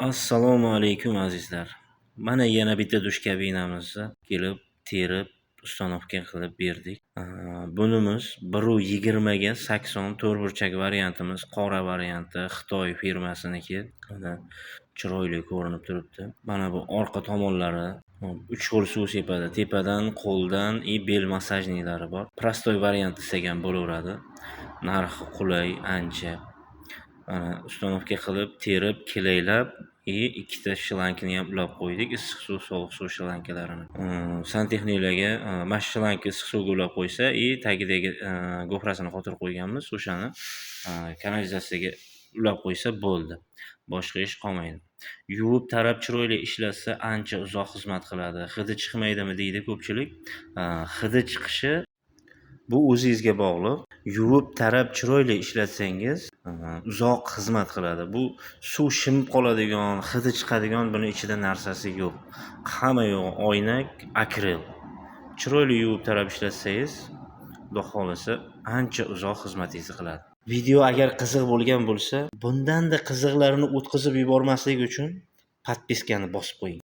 Assalomu alaykum azizlar. Mana yana bitta dush kabinamizni kelib, terib, ustanovka qilib berdik. Bunimiz 1.20 ga 80 to'rtburchak variantimiz, qora varianti, Xitoy firmasiniki. Mana chiroyli ko'rinib turibdi. Mana bu orqa tomonlari 3 xil suv sepadi. Tepadan, qo'ldan bel massajnilari bor. Prostoy variant desak ham bo'laveradi. Narxi qulay, ancha. Mana ustanovka qilib, terib, kelaylab, ikkita shlankni ham ulab qo'ydik. Issiq suv, sovuq suv shlanklarini. Santexniklarga mana shu shlanka issiq suvga ulab qo'ysa, tagidagi go'hrasini qotirib qo'yganmiz. O'shani kanalizatsiyaga ulab qo'ysa bo'ldi. Boshqa ish qolmaydi. Yuvib tarab chiroyli ishlatsa ancha uzoq xizmat qiladi. Hidi chiqmaydimi deydi ko'pchilik. Hidi chiqishi bu o'zingizga bog'liq. Yuvib tarab chiroyli ishlatsangiz uzoq xizmat qiladi. Bu suv shimib qoladigan, hidi chiqadigan buni ichida narsasi yo'q. Hamma yo'q oynak, akril. Chiroyli yuvib tarab ishlatsangiz, xudo xolasa ancha uzoq xizmatingizni qiladi. Video agar qiziq bo'lgan bo'lsa, bundanda qiziqlarini o'tkazib yubormaslik uchun podpiskani bosib qo'ying.